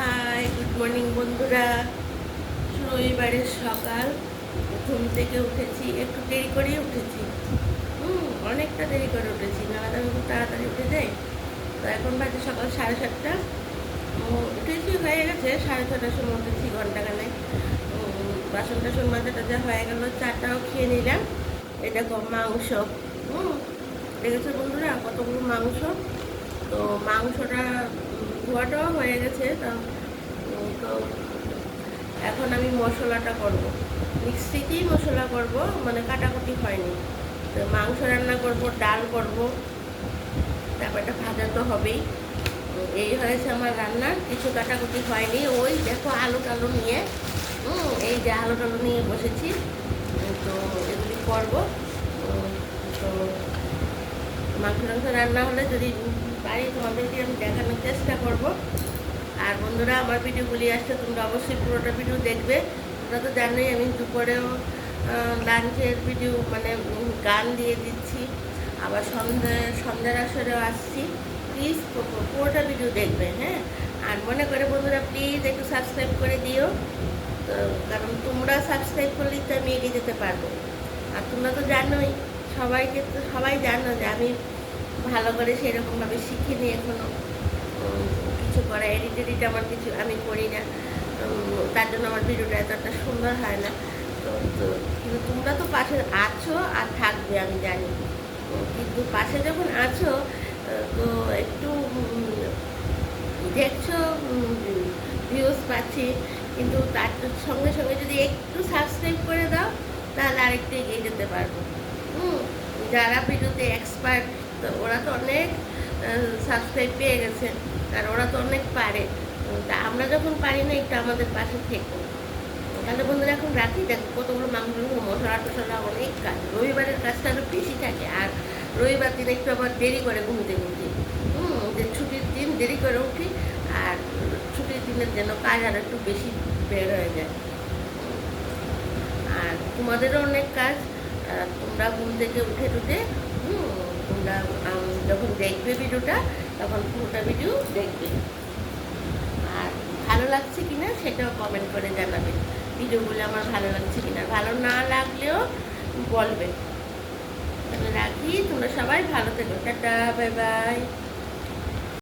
High, good morning বন্ধুরা। রবিবারের সকাল, ঘুম থেকে উঠেছি, একটু দেরি করেই উঠেছি। অনেকটা দেরি করে উঠেছি, নাহলে আমি খুব তাড়াতাড়ি উঠে যাই। তো এখন বাজে সকাল 7:30। উঠেছি, হয়ে গেছে 6:30টার সময় উঠেছি, ঘন্টাখানেক। বাসন টাসন মাজা টাজা হয়ে গেল, চাটাও খেয়ে নিলাম। এই দেখো মাংস, দেখেছো বন্ধুরা কতগুলো মাংস। তো মাংসটা ধোয়াটাও হয়ে গেছে। তো এখন আমি মশলাটা করব, মিক্সিতেই মশলা করব, মানে কাটাকুটি হয়নি। তো মাংস রান্না করব, ডাল করব, তারপর একটা ভাজা তো হবেই। এই হয়েছে আমার রান্না, কিছু কাটাকুটি হয়নি। ওই দেখো আলু টালু নিয়ে, এই যে আলু টালু নিয়ে বসেছি। তো এগুলি করবো। তো মাংস টাংস রান্না হলে যদি পারি তোমাদেরকে আমি দেখানোর চেষ্টা করব। আর বন্ধুরা, আমার ভিডিওগুলি আসছে, তোমরা অবশ্যই পুরোটা ভিডিও দেখবে। তোমরা তো জানোই আমি দুপুরেও লাঞ্চের ভিডিও, মানে গান দিয়ে দিচ্ছি, আবার সন্ধ্যার আসরেও আসছি। প্লিজ পুরোটা ভিডিও দেখবে, হ্যাঁ। আর মনে করে বন্ধুরা, প্লিজ একটু সাবস্ক্রাইব করে দিও। তো কারণ তোমরা সাবস্ক্রাইব করলেই তো আমি এগিয়ে যেতে পারবো। আর তোমরা তো জানোই, সবাই জানো যে আমি ভালো করে সেরকমভাবে শিখিনি এখনও কিছু করা। এডিট আমার কিছু আমি করি না, তার জন্য আমার ভিডিওটা এতটা সুন্দর হয় না। তো কিন্তু তোমরা তো পাশে আছো আর থাকবে আমি জানি। কিন্তু পাশে যখন আছো, তো একটু দেখছো, ভিউজ পাচ্ছি, কিন্তু তার সঙ্গে সঙ্গে যদি একটু সাবস্ক্রাইব করে দাও, তাহলে আরেকটু এগিয়ে যেতে পারবো। যারা ভিডিওতে এক্সপার্ট, তো ওরা তো অনেক সাবস্ক্রাইব পেয়ে গেছে, আর ওরা তো অনেক পারে। তা আমরা যখন পারি না, একটু আমাদের পাশে থেকো। তাহলে বন্ধুরা এখন রাখি। দেখো কতগুলো মাংস, মশলা টশলা, অনেক কাজ। রবিবারের কাজটা আরও বেশি থাকে। আর রবিবার দিন একটু আবার দেরি করে ঘুমতে উঠি, যে ছুটির দিন দেরি করে উঠি। আর ছুটির দিনের যেন কাজ আর একটু বেশি বের হয়ে যায়। আর তোমাদেরও অনেক কাজ। তোমরা ঘুম থেকে উঠে তোমরা যখন দেখবে ভিডিওটা, তখন পুরোটা ভিডিও দেখবে। আর ভালো লাগছে কিনা সেটাও কমেন্ট করে জানাবে। ভিডিওগুলো আমার ভালো লাগছে কিনা, ভালো না লাগলেও বলবে। তাহলে রাখি, তোমরা সবাই ভালো থেকো। Tata, bye bye.